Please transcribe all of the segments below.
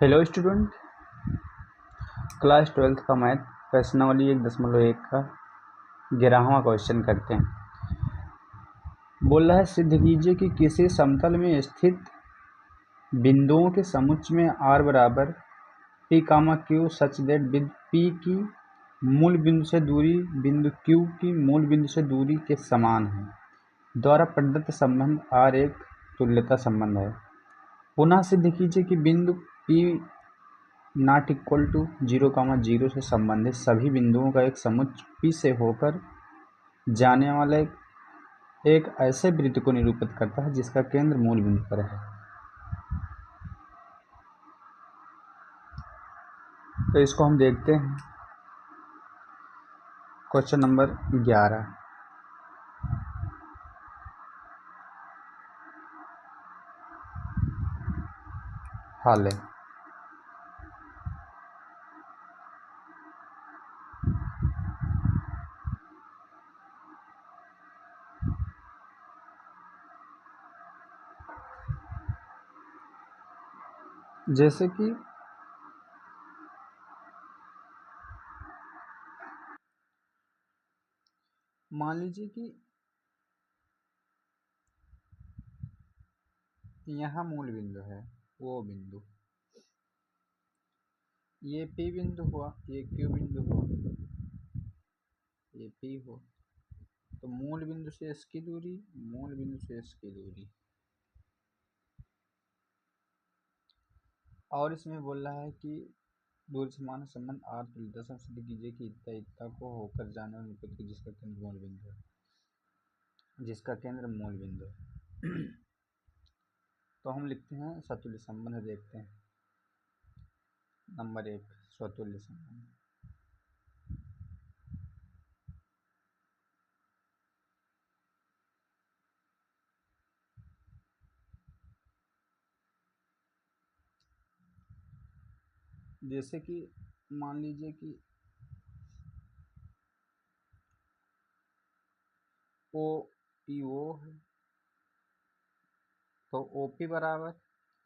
Hello student. Class twelfth का math प्रश्नावली 1.1 का 11वां क्वेश्चन करते हैं। बोल रहा है सिद्ध कीजिए कि किसी समतल में स्थित बिंदुओं के समुच्चय में r बराबर p comma q such that बिंदु p की मूल बिंदु से दूरी बिंदु q की मूल बिंदु से दूरी के समान है द्वारा प्रदत्त संबंध r एक तुल्यता संबंध है। पुनः सिद्ध कीजिए कि बिंदु p नॉट इक्वल टू 0,0 से संबंधित सभी बिंदुओं का एक समुच्चय P से होकर जाने वाले एक ऐसे वृत्त को निरूपित करता है जिसका केंद्र मूल बिंदु पर है। तो इसको हम देखते हैं। क्वेश्चन नंबर 11 हल है। जैसे कि मान लीजिए कि यहाँ मूल बिंदु है, वो बिंदु ये P बिंदु हुआ, ये Q बिंदु हुआ, ये P हो। तो मूल बिंदु से इसकी दूरी, मूल बिंदु से इसकी दूरी, और इसमें बोल रहा है कि दूरी समान संबंध r तुल्यता से सिद्ध कीजिए कि इतना इतना को होकर जाने वाले निरूपित की जिसका केंद्र मूल बिंदु है, जिसका केंद्र मूल बिंदु है। तो हम लिखते हैं सतुल्य संबंध, देखते हैं नंबर 1 स्वतुल्य संबंध। जैसे कि मान लीजिए कि ओ पी ओ है, तो ओ पी बराबर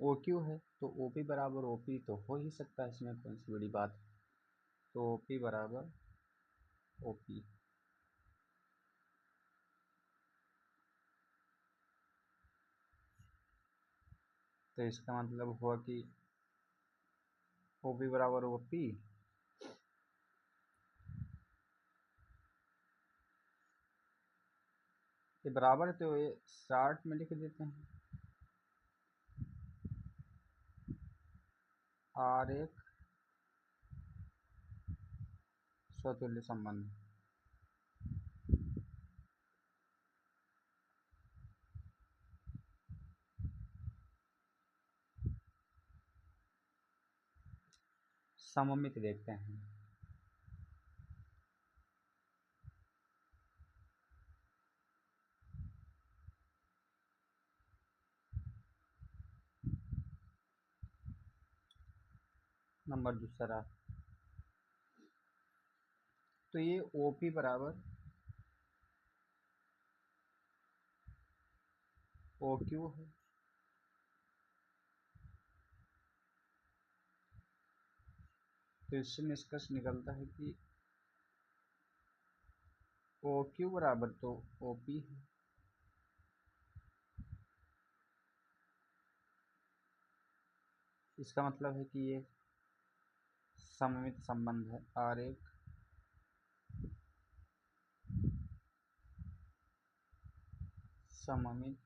ओ क्यू है, तो ओ पी बराबर ओ पी तो हो ही सकता है, इसमें कौन सी बड़ी बात है। तो ओ पी बराबर ओ पी, तो इसका मतलब हुआ कि ओ पी बराबर ओ पी, ये बराबर है, तो ये शार्ट में लिख देते हैं आर एक स्वतुल्य संबंध। सममित देखते हैं। नंबर दूसरा, तो ये ओ पी बराबर ओ क्यू है, तो इससे निष्कर्ष निकलता है कि ओ क्यू बराबर तो ओ पी है। इसका मतलब है कि ये सममित संबंध है, आर एक सममित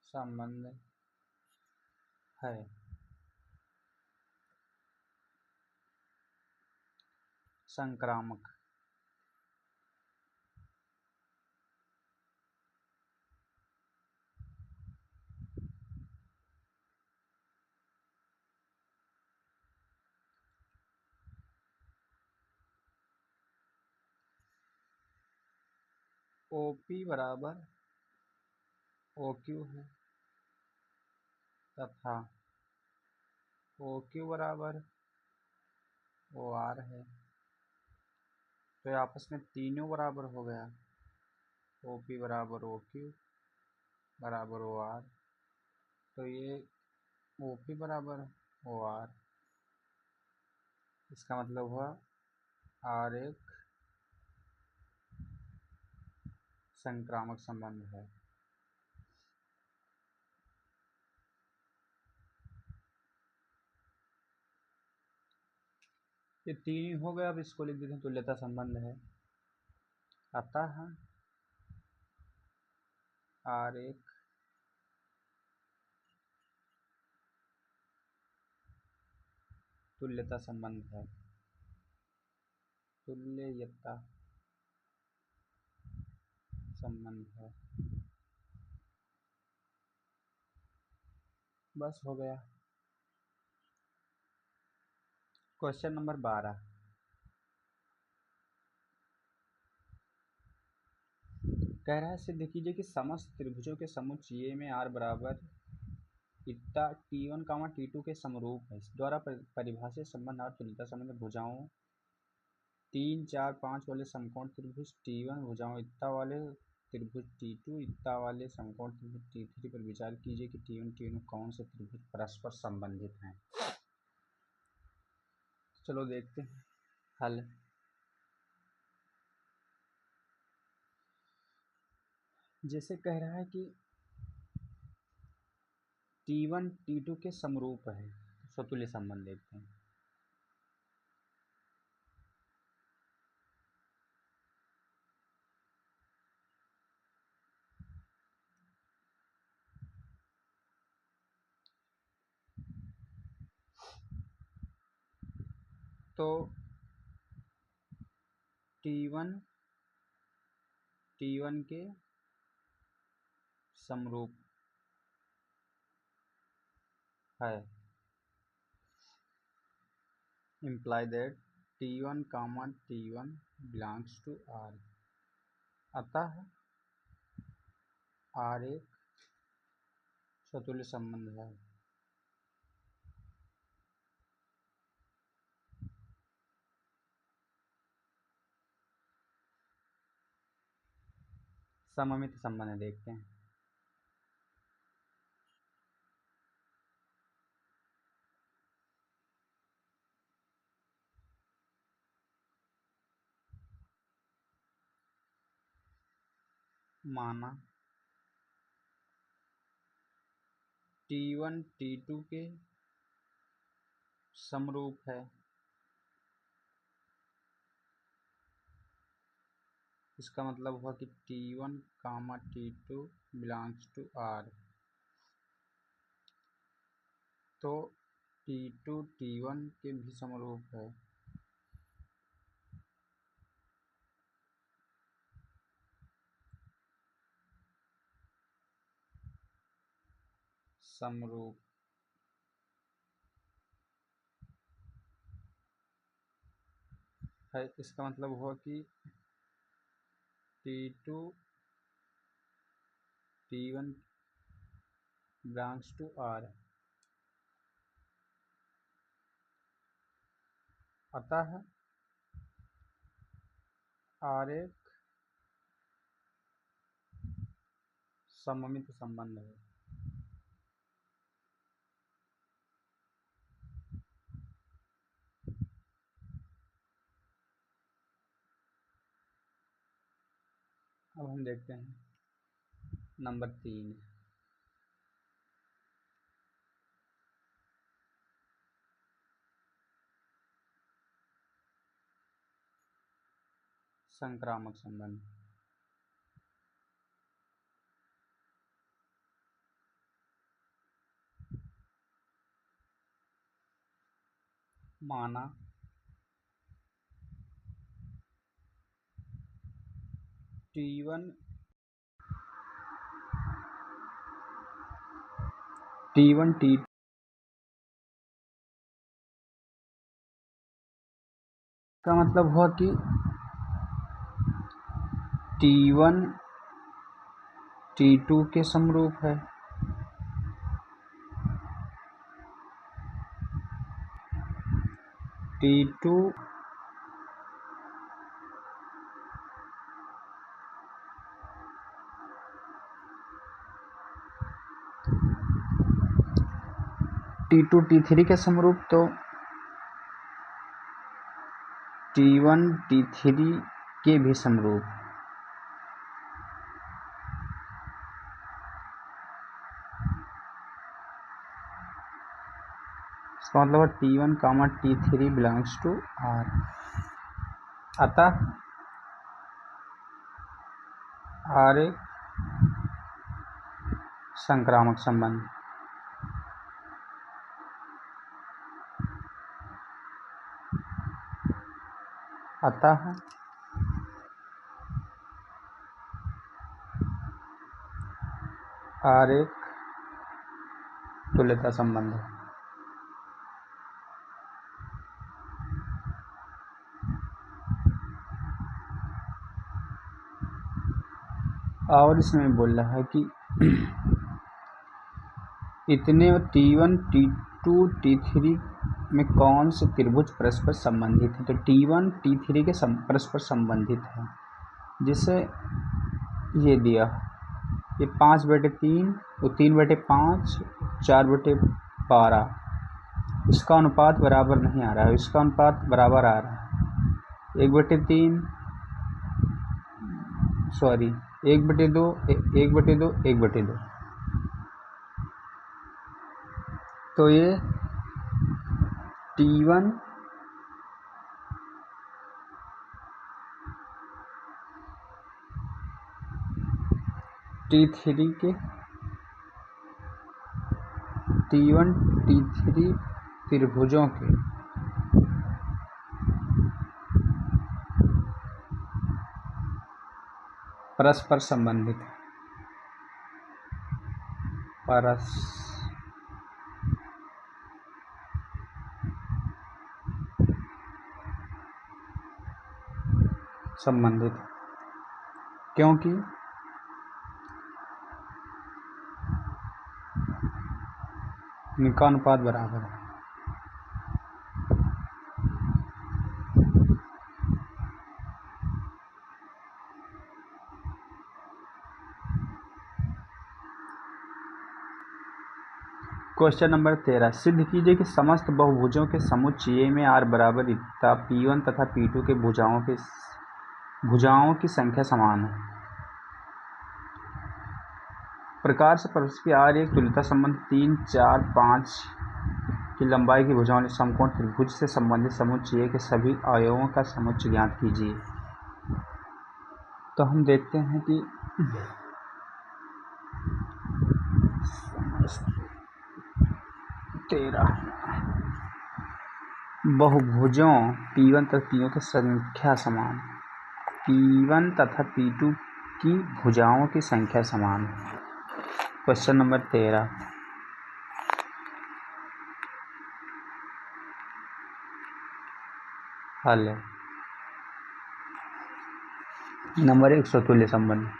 संबंध है। संक्रामक, ओ पी बराबर ओ क्यू है तथा ओ क्यू बराबर ओ आर है, तो ये आपस में तीनों बराबर हो गया। ओ पी बराबर ओ क्यू बराबर ओ आर तो ये ओ पी बराबर ओ आर, इसका मतलब हुआ आर एक संक्रामक संबंध है। ये तीन ही हो गया, अब इसको लिख देते हैं तुल्यता संबंध है। अतः आर एक तुल्यता संबंध है, तुल्यता संबंध है। बस हो गया। क्वेश्चन नंबर 12, कह रहा है सिद्ध कीजिए कि समस्त त्रिभुजों के समुच्चय में आर बराबर इतना T1, T2 के समरूप है। इस द्वारा परिभाषित संबंध और तुल्यता संबंध भुजाओं 3, 4, 5 वाले समकोण त्रिभुज T1, भुजाओं इतना वाले त्रिभुज T2, इतना वाले समकोण त्रिभुज T3 पर विचार कीजिए कि T1, T2 कौन से त्रिभुज परस्पर संबंधित हैं। चलो देखते हैं हल। जैसे कह रहा है कि T1 T2 के समरूप है, स्वतुल्य संबंध देखते हैं। तो T1 के समरूप है, imply that T1, T1 belongs to R। अतः R एक स्वतुल्य संबंध है। सममित संबंध देखते हैं। माना T1 T2 के समरूप है, इसका मतलब हुआ कि T1, T2 belongs to R। तो T2 T1 के भी समरूप है, समरूप है। इसका मतलब हुआ कि T2 T1 belongs to R। अतः R एक सममित संबंध है। अब हम देखते हैं नंबर 3, संक्रामक संबंध। माना T1 T का मतलब हुआ कि T1 T2 के समरूप है, T2 T2 T3 के समरूप, तो T1 T3 के भी समरूप। इसका मतलब है T1 comma T3 belongs to R। अतः R एक संक्रामक संबंध। अतः R एक तुल्यता संबंध है। और इसमें बोल रहा है कि इतने T1 T2 T3 में कौन से त्रिभुज परस्पर संबंधित हैं। तो T1 T3 के परस्पर संबंधित हैं, जिसे ये दिया, ये 5/3, तो 3/5, 4/12, इसका अनुपात बराबर नहीं आ रहा है, इसका अनुपात बराबर आ रहा है 1/3, सॉरी 1/2, 1/2, 1/2। तो ये T1 T3 के T1 T3 त्रिभुजों के परस्पर संबंधित है। संबंधित, क्योंकि इनका अनुपात बराबर है। क्वेश्चन नंबर 13, सिद्ध कीजिए कि समस्त बहुभुजों के समुच्चय में R बराबर तथा P1 तथा P2 के भुजाओं की संख्या समान है। प्रकार से प्रदर्शित R एक तुल्यता संबंध 3, 4, 5 की लंबाई की भुजाओं वाले समकोण त्रिभुज से संबंधित समुच्चय के सभी अवयवों का समुच्चय ज्ञात कीजिए। तो हम देखते हैं कि बहुभुजों P1 तथा P2 की संख्या समान, P1 तथा P2 की भुजाओं की संख्या समान। क्वेश्चन नंबर 13, हल है। नंबर 1 समतुल्य संबंध।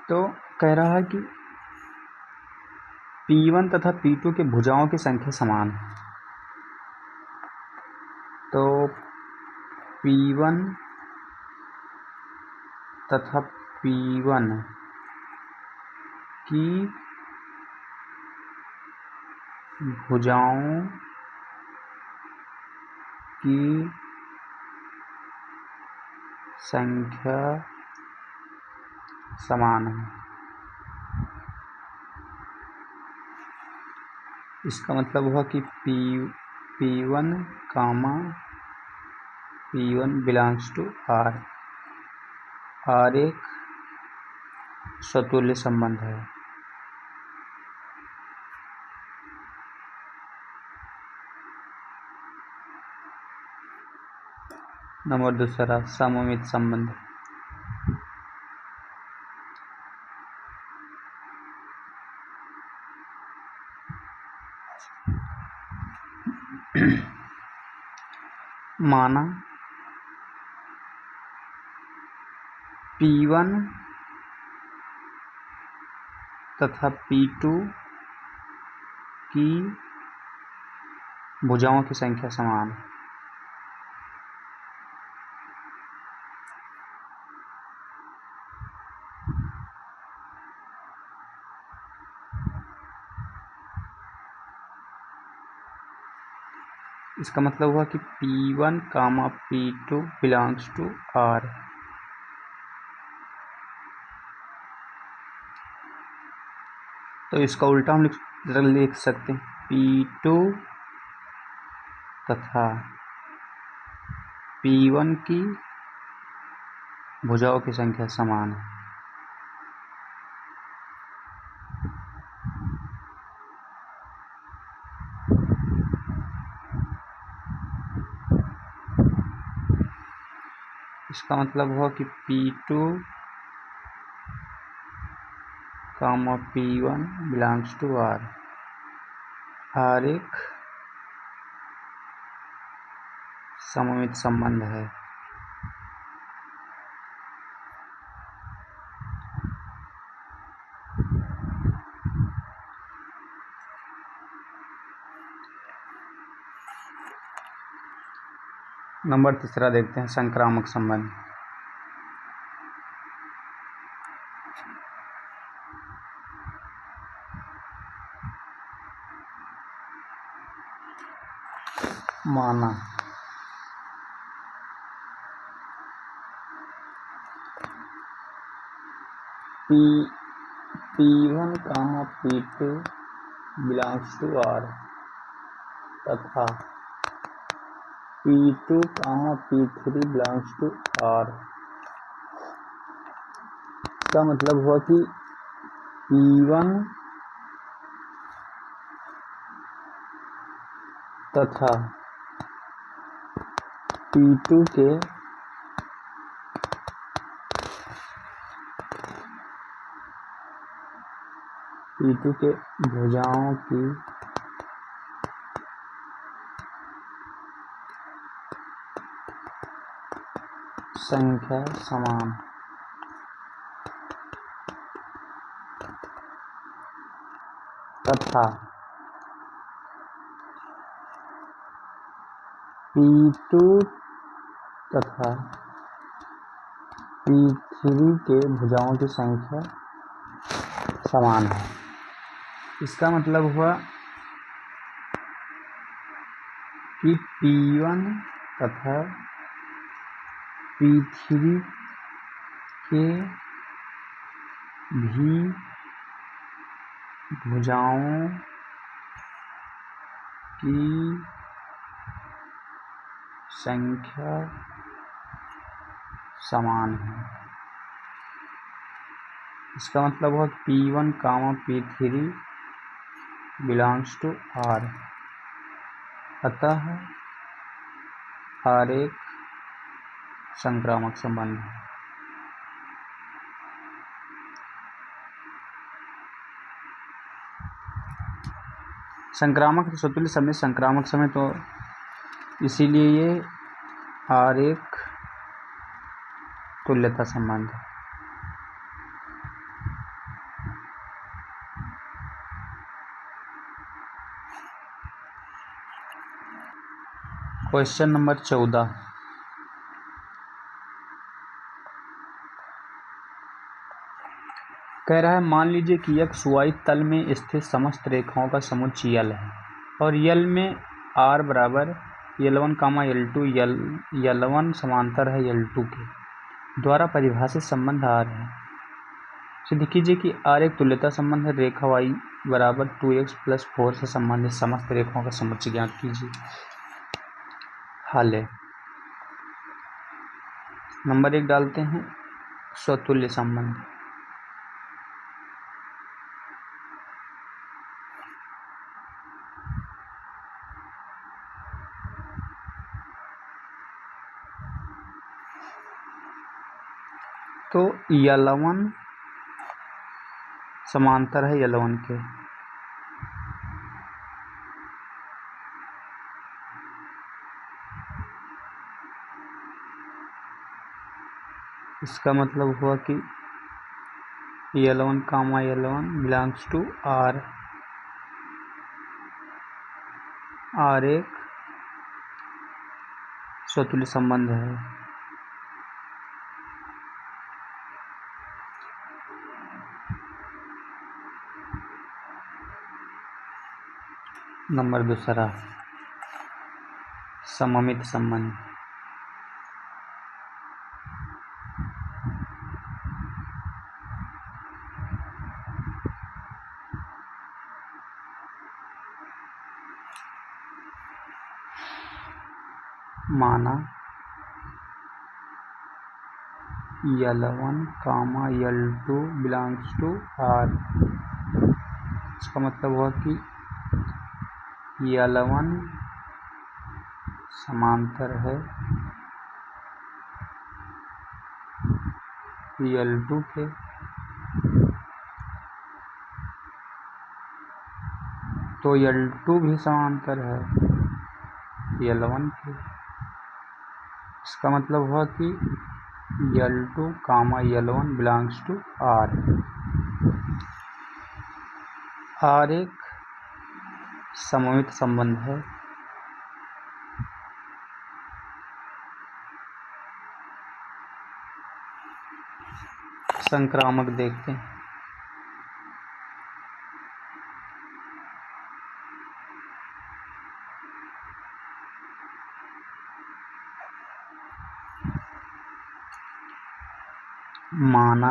तो कह रहा है कि P1 तथा P2 के भुजाओं की संख्या समान है। तो P1 तथा P1 की भुजाओं की संख्या समान है। इसका मतलब हुआ कि P1 comma P1 belongs to R। R एक समतुल्य संबंध है। नंबर 2 सममित संबंध। माना P1 तथा P2 की भुजाओं की संख्या समान है। इसका मतलब हुआ कि P1 comma P2 belongs to R। तो इसका उल्टा हम लिख सकते हैं P2 तथा P1 की भुजाओं की संख्या समान है। इसका मतलब हुआ कि P2 comma P1 belongs to R। R एक सममित संबंध है। नंबर तीसरा देखते हैं, संक्रामक संबंध। माना P1 comma P2 belongs to R तथा P2 comma P3 belongs to R। इसका मतलब हुआ कि P1 तथा P2 के भुजाओं की संख्या समान तथा P2 तथा P3 के भुजाओं की संख्या समान है। इसका मतलब हुआ कि P1 तथा P3 के भी भुजाओं की संख्या समान है। इसका मतलब हुआ P1 comma P3 belongs to R, अतः R एक संक्रामक संबंध है। संक्रामक स्वतुल्य समय संक्रामक समय, तो इसीलिए ये R एक तुल्यता संबंध है। क्वेश्चन नंबर 14, कह रहा है मान लीजिए कि x y तल में स्थित समस्त रेखाओं का समुच्चय यल है और यल में r बराबर L1 कामा L2 L1 समांतर है L2 के द्वारा परिभाषित संबंध R है। सिद्ध कीजिए कि R एक तुल्यता संबंध है। रेखा y बराबर 2x + 4 से संबंधित समस्त रेखाओं का समुच्चय ज्ञात कीजिए। हल है। नंबर 1 डालते हैं, स्वतुल्य संबंध। तो L1 समांतर है L1 के, इसका मतलब हुआ कि L1 comma L1 belongs to R। R एक स्वतुल्य संबंध है। नंबर दूसरा सममित संबंध। माना L1, L2 belongs to R। इसका मतलब हुआ कि L1 समांतर है L2 के, तो L2 भी समांतर है L1 के। इसका मतलब हुआ कि L2, L1 belongs to R। R एक सममित संबंध है। संक्रामक देखते हैं। माना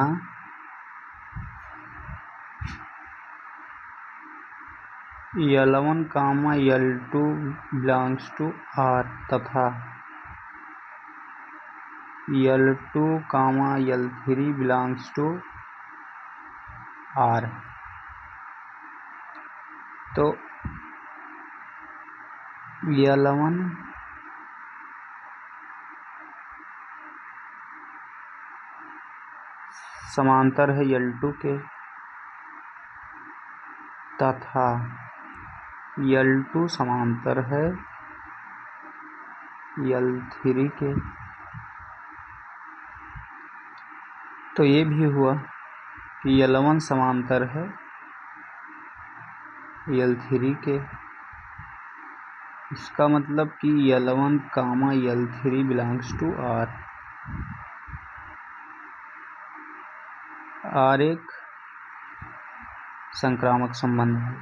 L1, L2 belongs to R तथा L2, L3 belongs to R। तो L1 समांतर है L2 के तथा L2 समांतर है L3 के। तो ये भी हुआ कि L1 समांतर है L3 के। इसका मतलब कि L1, L3 belongs to R। R एक संक्रामक संबंध है।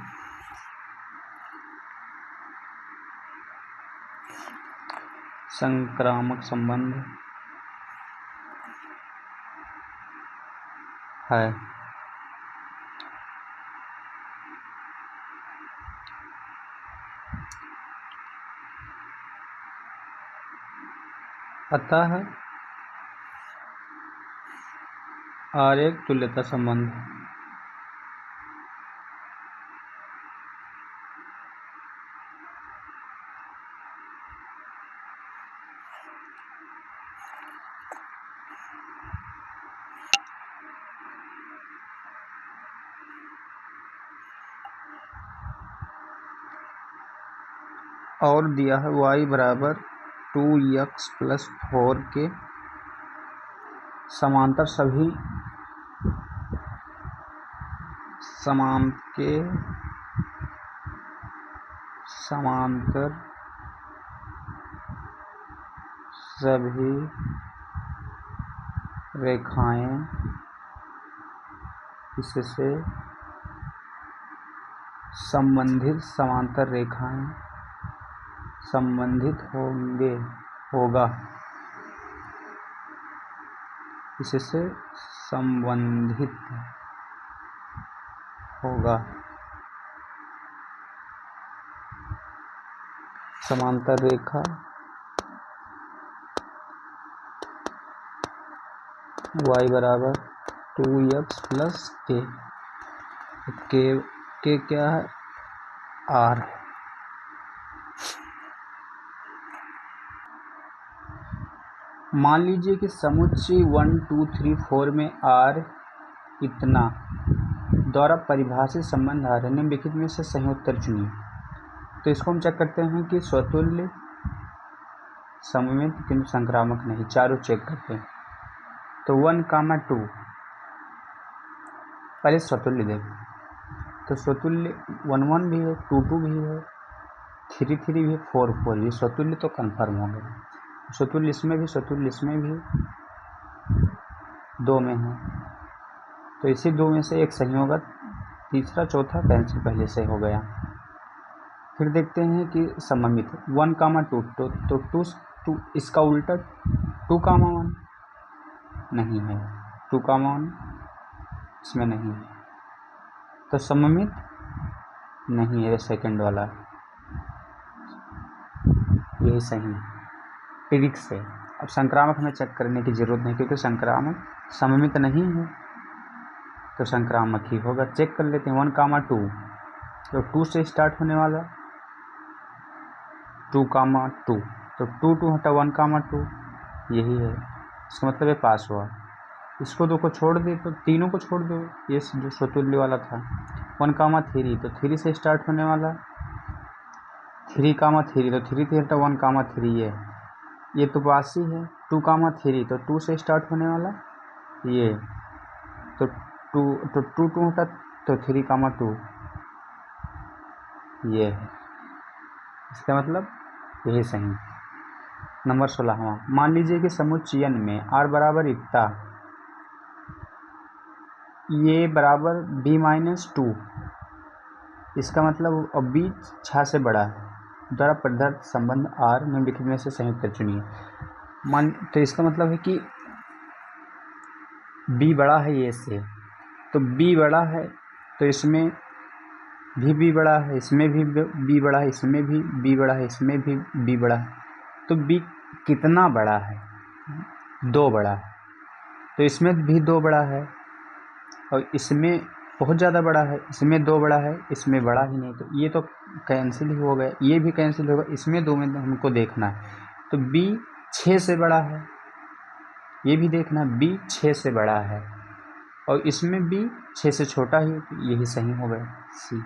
संक्रामक संबंध है। अतः R एक तुल्यता संबंध है। और दिया है y बराबर 2x+4 के समांतर सभी समांतर सभी रेखाएं इससे संबंधित समांतर रेखाएं संबंधित होगा इससे संबंधित होगा। समांतर रेखा y बराबर 2x+k के क्या है R। मान लीजिए कि समुच्चय 1, 2, 3, 4 में R इतना द्वारा परिभाषित संबंध आ रहे हैं। निम्नलिखित में से सही उत्तर चुनिए। तो इसको हम चेक करते हैं कि स्वतुल्य, सममित किंतु संक्रामक नहीं, चारों चेक करते हैं। तो 1, 2 पहले स्वतुल्य देखो। तो स्वतुल्य 1, 1 भी है, 2, 2 भी है, 3 3 भी 4 4, ये स्वतुल्य तो कन्फर्म हो गया। स्वतुल्य इसमें भी, स्वतुल्य इसमें भी 2 में है, तो इसी 2 में से एक सही होगा, तीसरा चौथा कैंसिल पहले से हो गया। फिर देखते हैं कि सममित 1, 2 तो 2 इसका उल्टा 2, 1 नहीं है, 2, 1 इसमें नहीं है, तो सममित नहीं है, सेकंड वाला यही सही ट्रिक से। अब संक्रामक हमें चेक करने की ज़रूरत नहीं, क्योंकि संक्रामक सममित नहीं है, तो संक्रामक ही होगा। चेक कर लेते हैं 1, 2 तो 2 से स्टार्ट होने वाला 2, 2 तो 2 2 हटा 1, 2 यही है, इसका मतलब ये पास हुआ। इसको 2 को छोड़ दे तो तीनों को छोड़ दो, ये जो स्वतुल्य वाला था 1, 3 तो 3 से स्टार्ट होने वाला 3, 3 तो 3 हटा 1, 3 ये तो पास ही है। 2, 3 तो 2 से स्टार्ट होने वाला ये तो 2 हटा तो 3, 2 ये है, इसका मतलब यही सही। नंबर 16वां, मान लीजिए कि समुच्चयन में r बराबर इतना ये बराबर b-2, इसका मतलब अब b 6 से बड़ा है, द्वारा प्रदत्त संबंध r निम्नलिखित में से सही उत्तर चुनिए। तो इसका मतलब है कि b बड़ा है ये से, तो b बड़ा है तो इसमें भी b बड़ा है, इसमें भी b बड़ा है, इसमें भी b बड़ा है, इसमें भी b बड़ा है, तो b कितना बड़ा है? 2 बड़ा है, तो इसमें भी 2 बड़ा है, और इसमें बहुत ज़्यादा बड़ा है, इसमें 2 बड़ा है, इसमें बड़ा ही नहीं, तो ये तो कैंसिल ही हो गया, ये भी कैंसिल होगा, इसमें 2 में हमको देखना है, तो b 6 से बड़ा है, ये भी देखना है b 6 से बड़ा है, और इसमें b 6 से छोटा ही, यही सही हो गया सी।